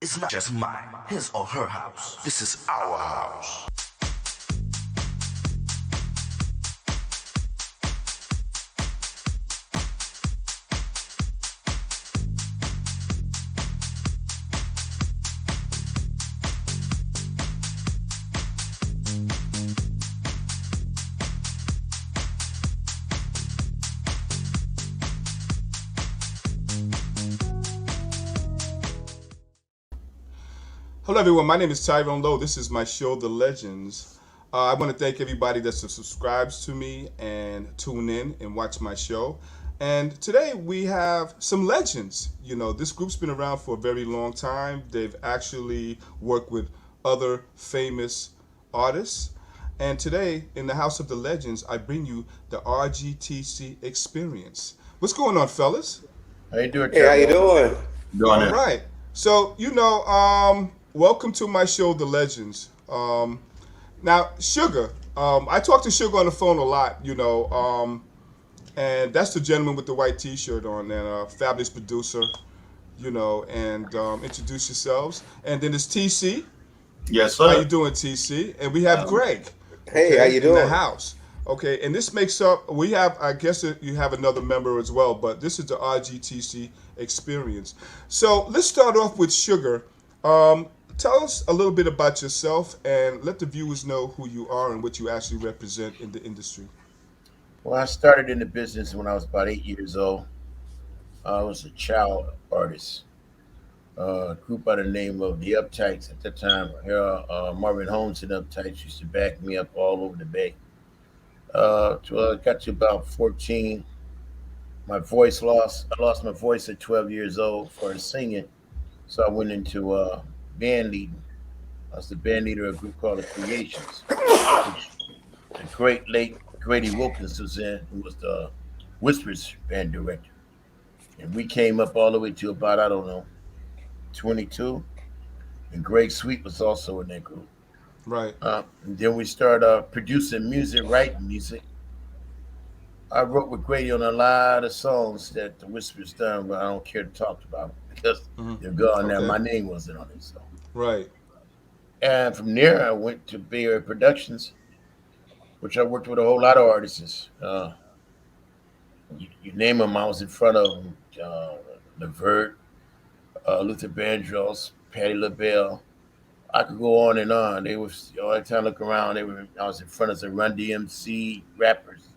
It's not just mine, his or her house. This is our house. Hello, everyone. My name is Tyrone Lowe. This is my show, The Legends. I want to thank everybody that subscribes to me and tune in and watch my show. And today we have some legends. You know, this group's been around for a very long time. They've actually worked with other famous artists. And today, in the House of the Legends, I bring you the RGTC experience. What's going on, fellas? How you doing, Hey, how you Trevor? doing? Doing All it. right. So, welcome to my show, The Legends. Now, Sugar, I talk to Sugar on the phone a lot, and that's the gentleman with the white T-shirt on, and fabulous producer, and introduce yourselves. And then there's TC. Yes, How you sir. doing, TC? And we have Um, Greg, Hey, how okay, you in the doing? house. Okay, and this makes up, we have, I guess you have another member as well, but this is the RGTC experience. So let's start off with Sugar. Um, Tell us a little bit about yourself and let the viewers know who you are and what you actually represent in the industry. well, I started in the business when I was about 8 years old. I was a child artist. A group by the name of the Uptights at the time. Marvin Holmes and Uptights used to back me up all over the Bay. Till I got to about 14. I lost my voice at 12 years old for singing. So I went into band leading. I was the band leader of a group called the Creations, which the great late Grady Wilkins was in, who was the Whispers band director. And we came up all the way to about, I don't know, 22. And Greg Sweet was also in that group. Right, And then we started producing music, writing music. I wrote with Grady on a lot of songs that the Whispers done, but I don't care to talk about them because hmm, they're gone now. okay, My name wasn't on it. So. right, And from there, I went to Bay Area Productions, which I worked with a whole lot of artists. You name them, I was in front of them. Levert, Luther Vandross, Patti LaBelle. I could go on and on. They was all the time I look around. I was in front of some Run DMC rappers,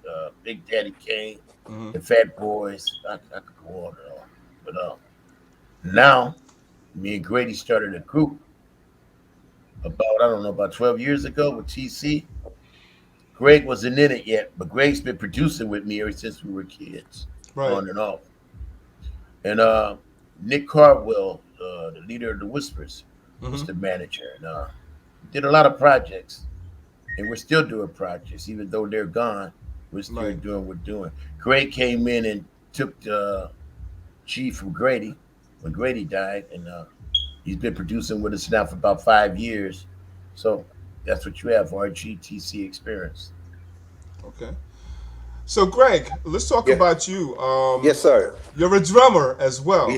Big Daddy Kane, hmm, the Fat Boys. I could go on and on. But now, me and Grady started a group about I don't know about 12 years ago with TC. Greg wasn't in it yet, but Greg's been producing with me ever since we were kids, right, on and off. And Nick Cardwell, the leader of the Whispers, was hmm, the manager, and did a lot of projects. And we're still doing projects, even though they're gone. We're still right, doing what we're doing. Greg came in and took the chief from Grady when Grady died, and he's been producing with us now for about 5 years. So that's what you have, our GTC experience. okay. So, Greg, let's talk Yeah, about you. yes, sir. You're a drummer as well. I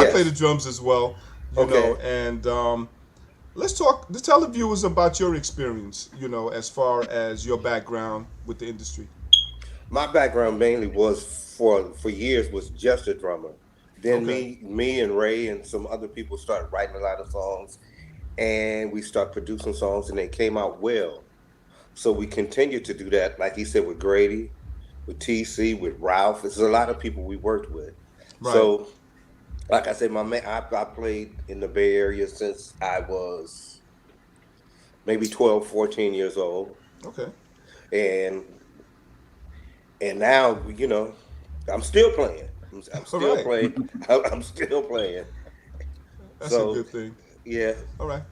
play the Yes. drums as well, Okay. and let's tell the viewers about your experience, as far as your background with the industry. My background mainly was for years was just a drummer. Then Okay, me and Ray and some other people started writing a lot of songs, and we started producing songs, and they came out well. So we continued to do that, like he said, with Grady, with TC, with Ralph. There's a lot of people we worked with. right, So, like I said, I played in the Bay Area since I was maybe 12, 14 years old. okay, And now, I'm still playing. I'm all still right. playing. I'm still playing. That's a So, good thing. yeah. All right.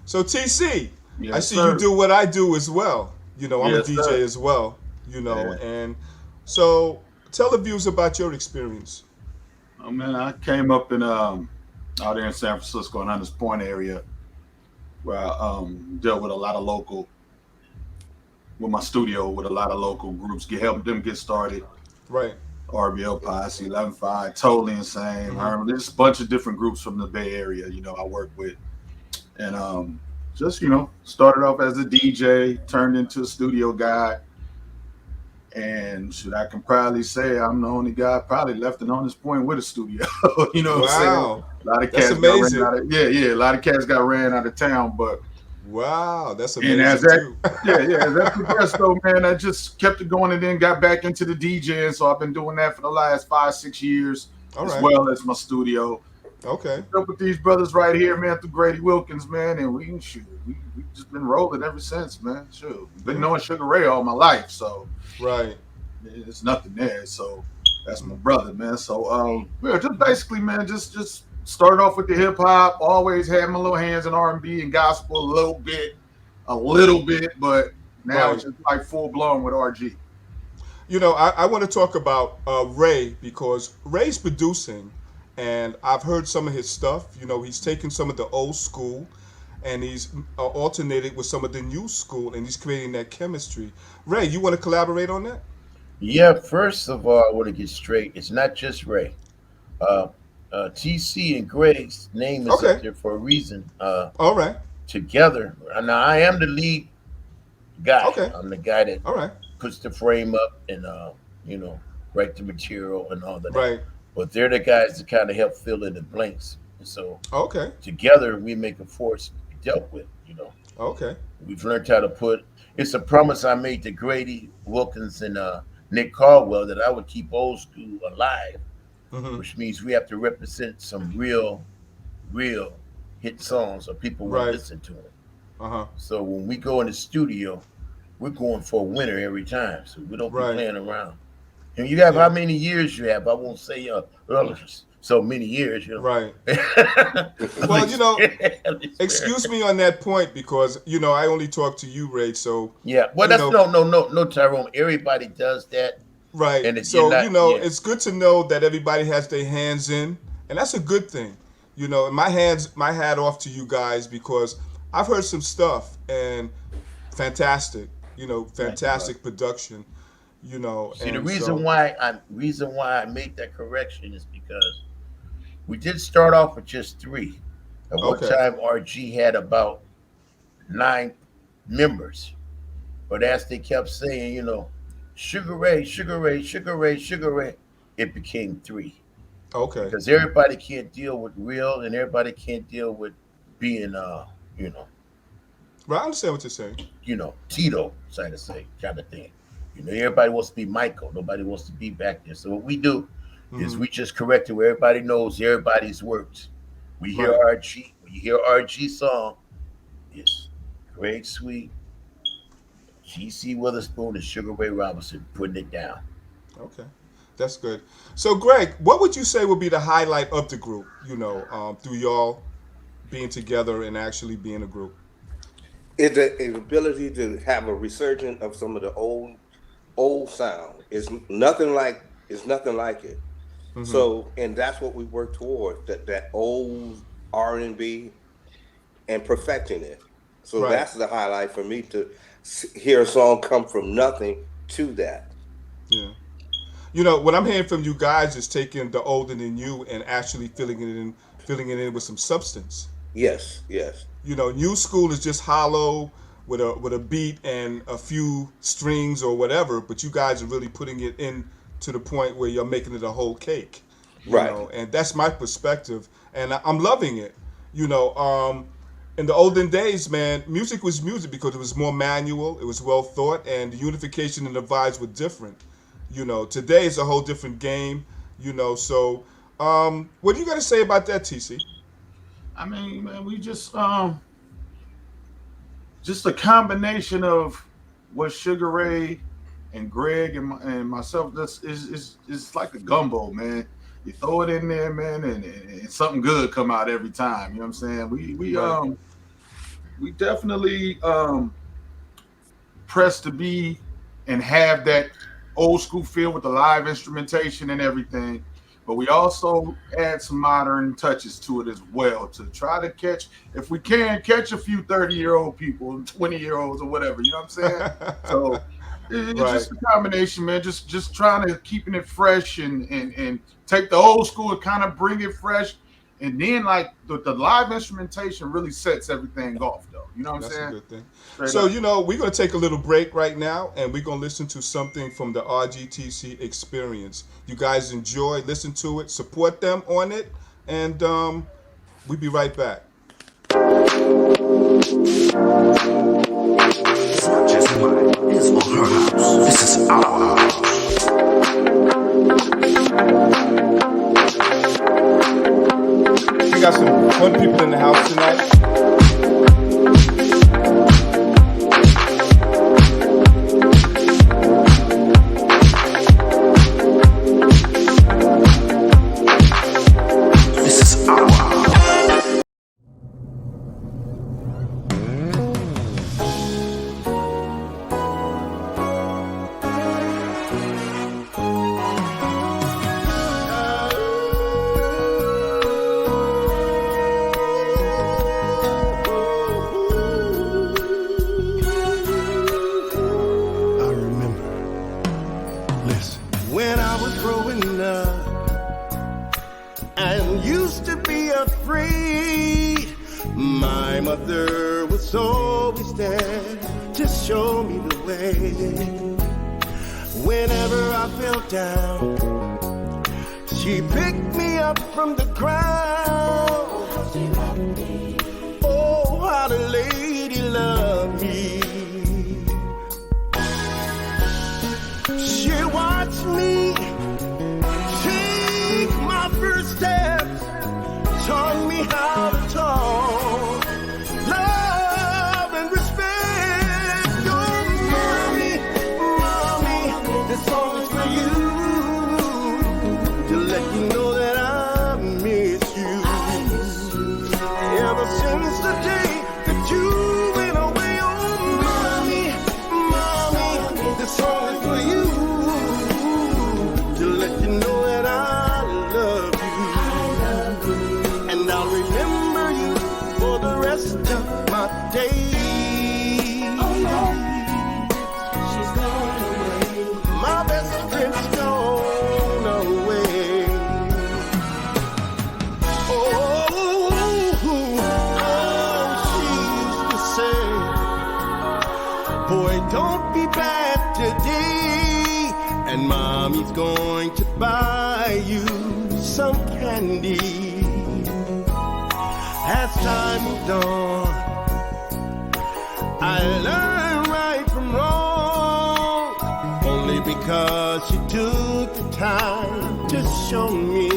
So, TC, I Yes, see you sir. do what I do as well. I'm a Yes, DJ sir. as well. Yeah. And so tell the viewers about your experience. Oh man, I came up in out there in San Francisco and Hunters Point area where I dealt with a lot of local with my studio with a lot of local groups, help them get started. Right. RBL Posse, 11-5, Totally Insane, Herman. There's a bunch of different groups from the Bay Area, I work with. And just, started off as a DJ, turned into a studio guy. And I can proudly say I'm the only guy probably left on this point with a studio. You know what I'm saying? Wow. A lot of That's cats amazing. got ran out of, a lot of cats got ran out of town, but Wow, that's amazing and as that, too. as that progressed though, man, I just kept it going and then got back into the DJing. So I've been doing that for the last 5-6 years, All as right. well as my studio. Okay. Up with these brothers right here, man, through Grady Wilkins, man, and we just been rolling ever since, man. Sure, been knowing Sugar Ray all my life, so Right. there's nothing there. So that's my brother, man. So just basically, man, just started off with the hip hop. Always had my little hands in R&B and gospel a little bit, but now it's just like full blown with RG. I want to talk about Ray because Ray's producing, and I've heard some of his stuff. He's taken some of the old school, and he's alternated with some of the new school, and he's creating that chemistry. Ray, you want to collaborate on that? Yeah, first of all, I want to get straight. It's not just Ray. TC and Greg's name is Okay. up there for a reason. All right. Together. Now, I am the lead guy. Okay. I'm the guy that All right. puts the frame up and, write the material and all of that. Right. But they're the guys that kind of help fill in the blanks. And so Okay. together, we make a force to be dealt with, Okay. We've learned how to put. It's a promise I made to Grady Wilkins and Nick Caldwell that I would keep old school alive, which means we have to represent some real hit songs so people will listen to them. So when we go in the studio, we're going for a winner every time. So we don't be playing around. And you have how many years you have? I won't say so many years. Right. Well, excuse me on that point because I only talk to you, Ray. So yeah. Well, that's no, Tyrone. Everybody does that. Right. And so it's good to know that everybody has their hands in, and that's a good thing. And my hat off to you guys because I've heard some stuff and fantastic. Fantastic production. See, the reason why I made that correction is because we did start off with just 3. At one time, RG had about 9 members, but as they kept saying, Sugar Ray, Sugar Ray, Sugar Ray, Sugar Ray, it became 3. Okay. Because everybody can't deal with real, and everybody can't deal with being, Right, I understand what you're saying. Tito, kind of thing. Everybody wants to be Michael. Nobody wants to be back there. So what we do is we just correct it where everybody knows everybody's works. We hear RG. When you hear RG song, it's Greg Sweet, G.C. Witherspoon, and Sugar Ray Robinson putting it down. Okay, that's good. So, Greg, what would you say would be the highlight of the group? Through y'all being together and actually being a group. It's the ability to have a resurgence of some of the old sound. It's nothing like it. So, and that's what we work toward, that old R&B and perfecting it. So that's the highlight for me, to hear a song come from nothing to that. Yeah. What I'm hearing from you guys is taking the old and the new and actually filling it in with some substance. Yes. New school is just hollow with a beat and a few strings or whatever, but you guys are really putting it in to the point where you're making it a whole cake. Right. And that's my perspective, and I'm loving it. In the olden days, man, music was music because it was more manual, it was well thought, and the unification and the vibes were different. Today is a whole different game. So what do you got to say about that, TC? I mean, man, we just a combination of what Sugar Ray and Greg and myself. It's like a gumbo, man. You throw it in there, man, and something good come out every time. You know what I'm saying? We definitely press to be and have that old school feel with the live instrumentation and everything. But we also add some modern touches to it as well to try to catch, if we can, catch a few 30-year-old people, 20-year-olds or whatever. You know what I'm saying? So It's Right. just a combination, man. Just trying to keeping it fresh and take the old school and kind of bring it fresh. And then like the live instrumentation really sets everything off, though. You know what I'm That's saying? a good thing. Straight So, up. you know, we're going to take a little break right now, and we're going to listen to something from the RGTC experience. You guys enjoy, listen to it, support them on it, and we'll be right back. It's not just mine, his or her house. This is our house. We got some fun people in the house tonight. This is our house. I remember. Listen. When I was growing up and used to be afraid, my mother was always there to show me the way. Whenever I fell down, she picked me up from the ground. Oh, how the lady loved me. She watched me take my first steps, taught me how to talk, love and respect. Oh, mommy, mommy, this song is for you, to let you know that I miss you. Ever since the day that you went away, oh, mommy, mommy, this song is for you, to let you know that I love you. And I'll remember you for the rest of my days. She's gone away. My best friend's gone away. Oh, she used to say, boy, don't be bad today, and mommy's going to buy you some candy. As time moved on, I learned right from wrong, only because she took the time to show me.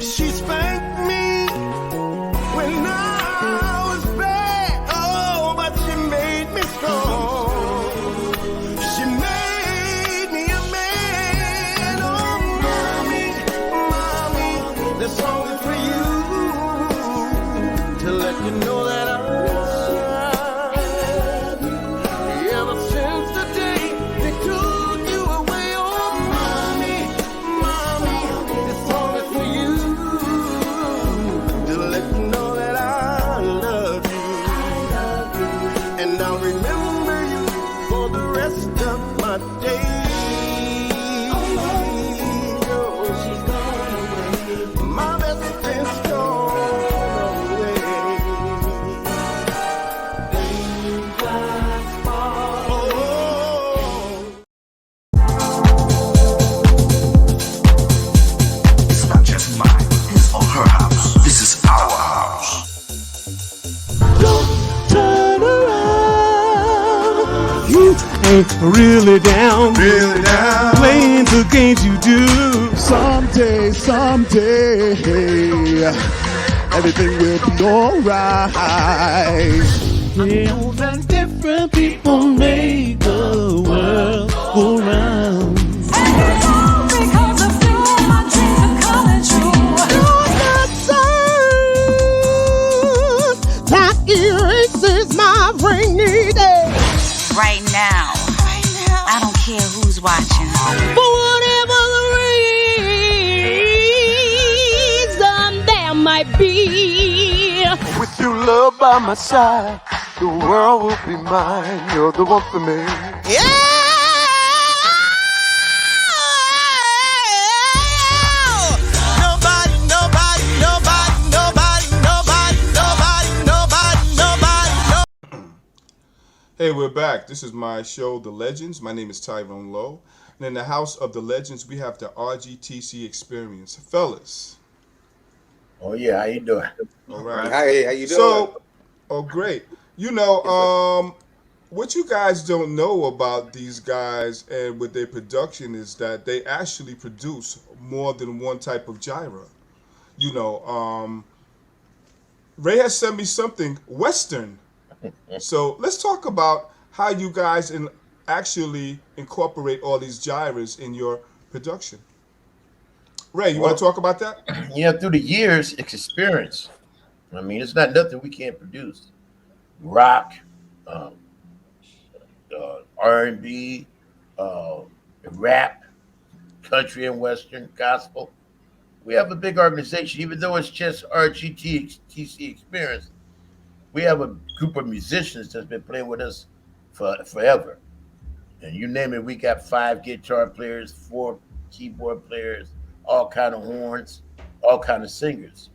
She spanked me when I was bad, oh, but she made me strong. She made me a man, oh, mommy, mommy, this song is for you, to let you know that I love you. Ever since the day they took you away, oh, mommy, mommy, this song is for you, to let you know that I love you. And I'll remember you for the rest of my days. She's gone away. My best friend's gone away. Raindrops fall. Oh, It's not just mine, his or her house. This is our house. Turn around. You ain't really down. Really down. Playing the games you do. Someday, everything will be alright. Yeah, that different people make the world go round. Because of you, my dreams are coming true. That erases my rainy day. Right now, I don't care who's watching. For whatever the reason there might be. With your love by my side, The world will be mine. You're the one for me. Hey, we're back. This is my show, The Legends. My name is Tyrone Lowe. And in the house of the legends, we have the RGTC experience. Fellas. Oh yeah, how you doing? All right. Hey, how you doing? So, oh, great. You know, what you guys don't know about these guys and with their production is that they actually produce more than one type of genre. You know, Ray has sent me something Western. So let's talk about how you guys actually incorporate all these genres in your production. Ray, you want to talk about that? Yeah, through the years, it's experience. I mean, it's not nothing we can't produce. Rock, um, R&B, rap, country and western, gospel. We have a big organization, even though it's just RGTC experience. We have a group of musicians that's been playing with us for forever. And you name it, we got 5 guitar players, 4 keyboard players, all kind of horns, all kind of singers.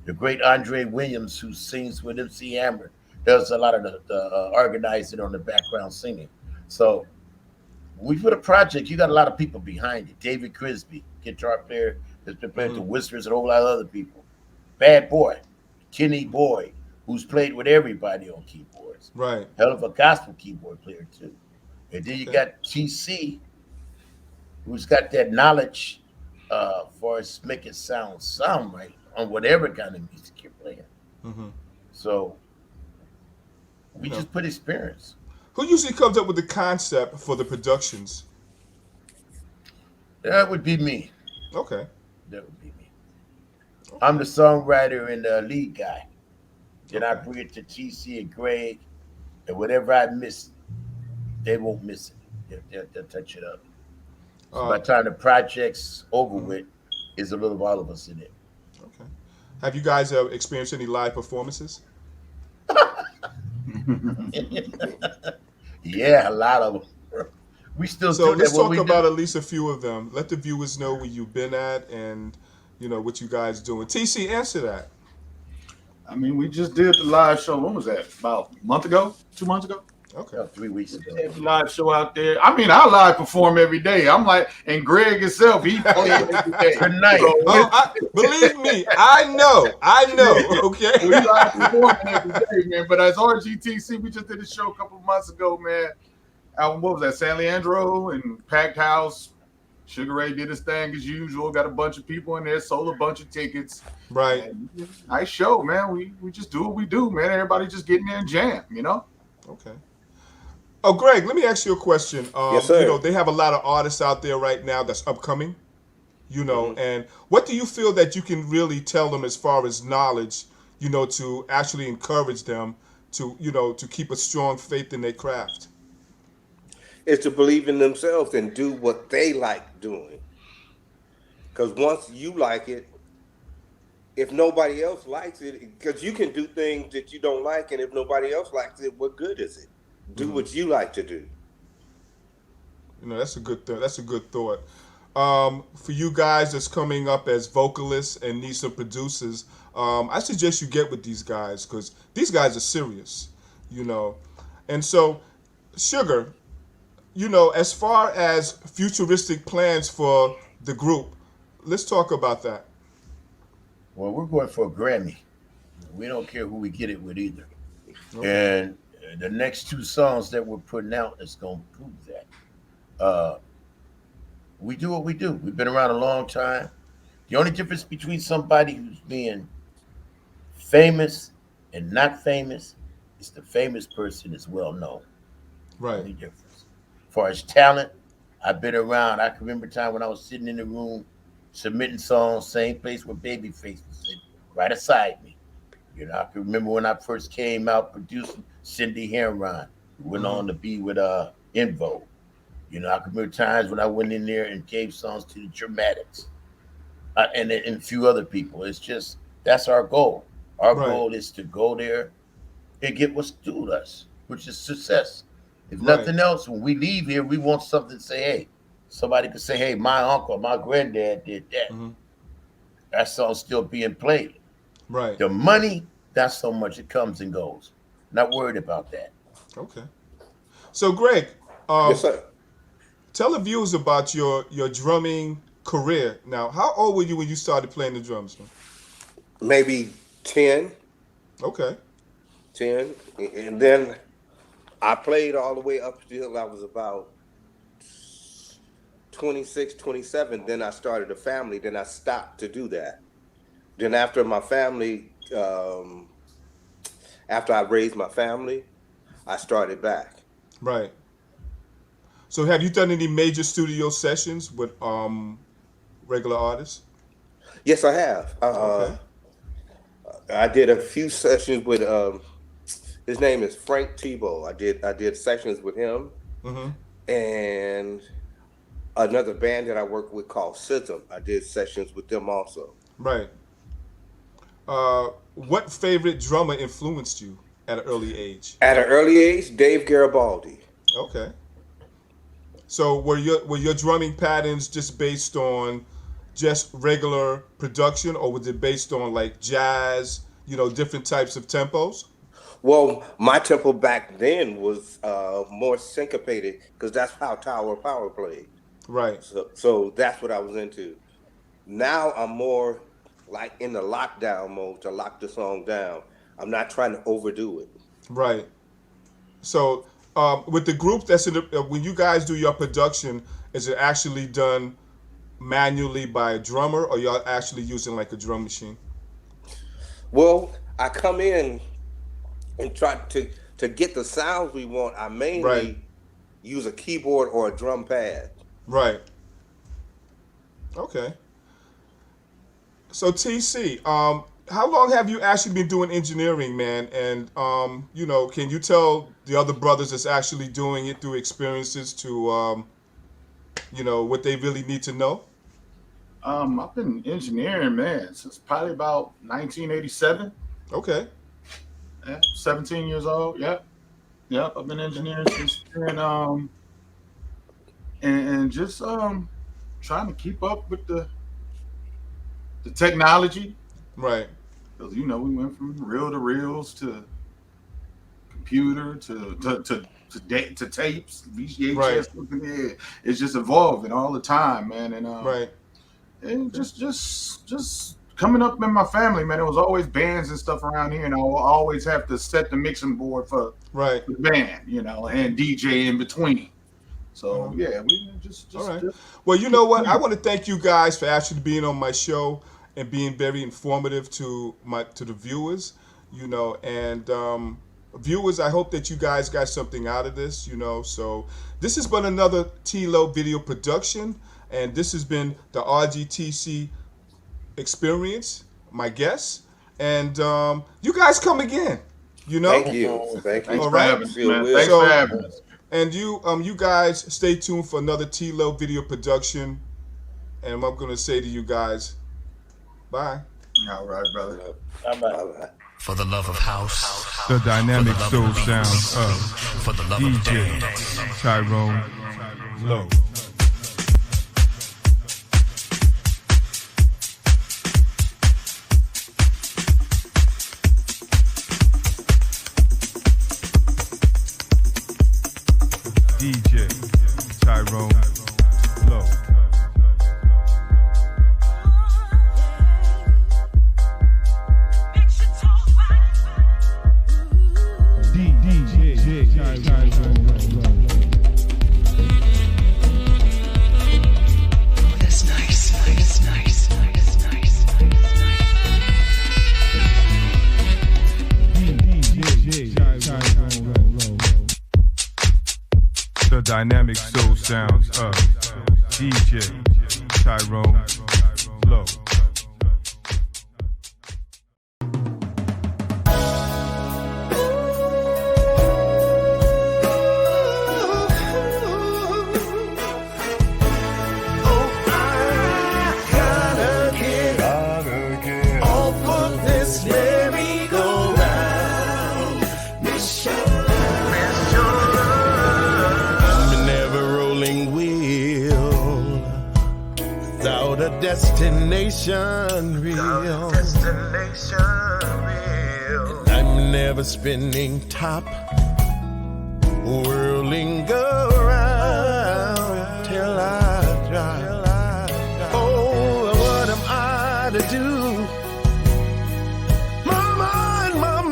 The great Andre Williams, who sings with MC Hammer, does a lot of the organizing on the background singing. So when we put a project, you got a lot of people behind it. David Crisby, guitar player, that's been playing the Whispers and a whole lot of other people. Bad Boy, Kenny Boyd, who's played with everybody on keyboards. Right. Hell of a gospel keyboard player too. And then you got TC, who's got that knowledge for us to make it sound right on whatever kind of music you're playing. Mm-hmm. So we just put experience. Who usually comes up with the concept for the productions? That would be me. Okay. That would be me. I'm the songwriter and the lead guy. Then I bring it to TC and Greg, and whatever I miss, they won't miss it. They'll touch it up. So by the time the project's over with, is a little of all of us in it. Okay. Have you guys experienced any live performances? Yeah, a lot of them. We still So do let's that. What talk we about do. at least a few of them. Let the viewers know where you've been at and you know what you guys doing. TC, answer that. I mean, we just did the live show. When was that? About a month ago? 2 months ago? Okay. 3 weeks ago. Every live show out there. I mean, I live perform every day. I'm like, and Greg himself, he plays every day. Tonight. Oh, believe me, I know. Okay. We live performing every day, man. But as RGTC, we just did a show a couple of months ago, man. What was that? San Leandro and Packed House. Sugar Ray did his thing as usual. Got a bunch of people in there, sold a bunch of tickets. Right. And nice show, man. We just do what we do, man. Everybody just get in there and jam, you know? Okay. Oh, Greg, let me ask you a question. Yes, sir. You know, they have a lot of artists out there right now that's upcoming, you know, and what do you feel that you can really tell them as far as knowledge, you know, to actually encourage them to, you know, to keep a strong faith in their craft? Is to believe in themselves and do what they like doing. Because once you like it, if nobody else likes it, because you can do things that you don't like, and if nobody else likes it, what good is it? Do what you like to do. You know, that's a good that's a good thought. For you guys that's coming up as vocalists and need some producers, I suggest you get with these guys because these guys are serious, you know. And so, Sugar, you know, as far as futuristic plans for the group, let's talk about that. Well, we're going for a Grammy. We don't care who we get it with either. And the next 2 songs that we're putting out is going to prove that. We do what we do. We've been around a long time. The only difference between somebody who's being famous and not famous is the famous person is well known. Right. Only difference. As far as talent, I've been around. I can remember a time when I was sitting in the room submitting songs, same place where Babyface was sitting, right beside me. You know, I can remember when I first came out producing Cindy Heron, who went on to be with Invo. You know, I can remember times when I went in there and gave songs to the Dramatics and a few other people. It's just, that's our goal. Our goal is to go there and get what's due to us, which is success. If Right. nothing else, when we leave here, we want something to say, hey, somebody could say, hey, my uncle, my granddad did that. That song's still being played. Right. The money, that's so much it comes and goes. Not worried about that. Okay. So, Greg, Yes, sir. tell the viewers about your drumming career. Now, how old were you when you started playing the drums, man? Maybe 10. Okay. 10. And then I played all the way up until I was about 26, 27. Then I started a family. Then I stopped to do that. Then after my family, after I raised my family, I started back. Right. So, have you done any major studio sessions with regular artists? Yes, I have. Okay. I did a few sessions with his name is Frank Tebow. I did sessions with him and another band that I worked with called Sism. I did sessions with them also. Right. What favorite drummer influenced you at an early age? At an early age, Dave Garibaldi. Okay. So were your drumming patterns just based on just regular production, or was it based on like jazz, different types of tempos? Well, my tempo back then was more syncopated because that's how Tower of Power played. Right. So that's what I was into. Now I'm more like in the lockdown mode to lock the song down. I'm not trying to overdo it. Right. So with the group that's in the, when you guys do your production, is it actually done manually by a drummer, or y'all actually using like a drum machine? Well, I come in and try to get the sounds we want. I mainly use a keyboard or a drum pad. Right. Okay. So TC, how long have you actually been doing engineering, man? And can you tell the other brothers that's actually doing it through experiences to what they really need to know? I've been engineering, man, since probably about 1987. Okay. Yeah, 17 years old. Yep. I've been engineering since then. And just trying to keep up with the technology. Right. Because we went from reel to reels to computer to tapes, VHS. Right. It's just evolving all the time, man. And right. And just coming up in my family, man, it was always bands and stuff around here, and I will always have to set the mixing board for the band, and DJ in between. So yeah, we just all right. Well, you know what? I want to thank you guys for actually being on my show and being very informative to the viewers, and viewers, I hope that you guys got something out of this, So this has been another T-Lo video production, and this has been the RGTC experience, my guest, and you guys come again, Thank you. All right. Thanks for having us. And you guys stay tuned for another T-Lo video production, and I'm gonna say to you guys, bye. All right, brother. Bye-bye. For the love of house. The dynamic For the soul love of sounds beats. of For the love of DJ dance. Tyrone Lowe. DJ Tyrone Lowe. DJ Tyrone Lowe. That's nice. DJ Tyrone Lowe. The dynamic soul sounds of DJ Tyrone Lowe. destination real. And I'm never spinning top, whirling around till I drop. Oh, what am I to do? My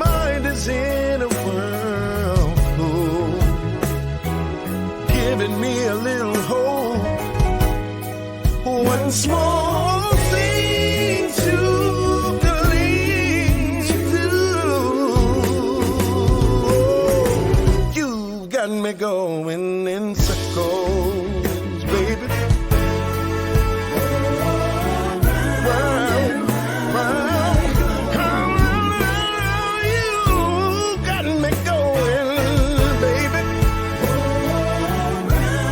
mind is in a whirlpool, giving me a little hope. One small thing to cling to. You got me going in circles, baby. Round, round, round. You got me going, baby.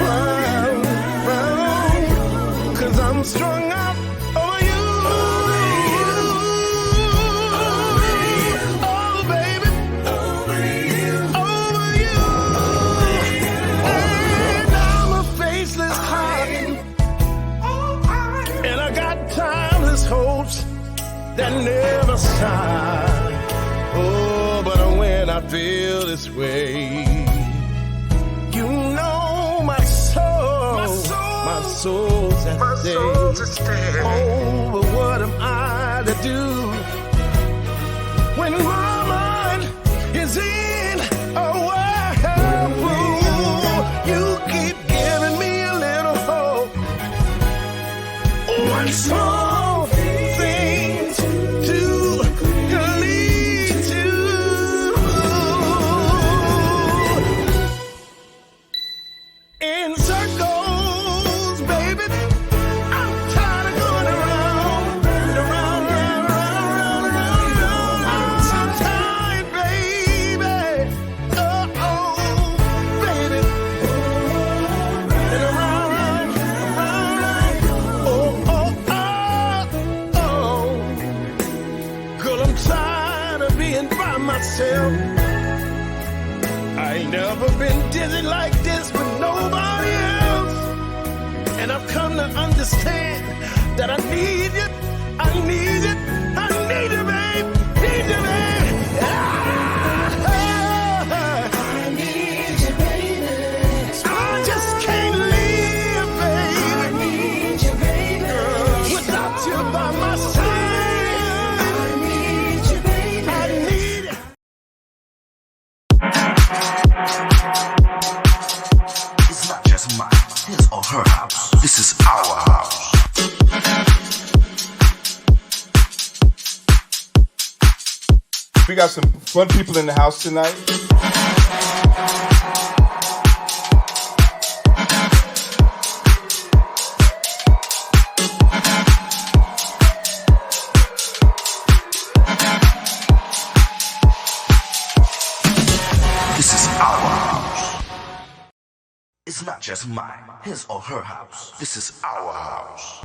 Round, round. 'Cause I'm strung out over you. Oh, baby. Over you. And I'm a faceless heart. And I got timeless hopes that never stop. Oh, but when I feel this way, you know my soul's at stake. Oh, but what am I to do when my mind is in a whirlpool? You keep giving me a little hope. One small thing to lead to. In circles, baby. I'm tired of going around, around, around, around, around, around. I'm so tired, baby. Oh, baby. And around, around, around, oh, oh, oh, oh. 'Cause I'm tired of being by myself. I ain't never been dizzy like this with nobody else. And I've come to understand that I need you, I need you, I need you, babe, need you, babe. I need you, baby. I just can't live, baby. I need you, baby. Without you by my side. I need you, baby. I need you. It's not just mine, his or her house. This is our house. We got some fun people in the house tonight. This is our house. It's not just mine, his or her house. This is our house.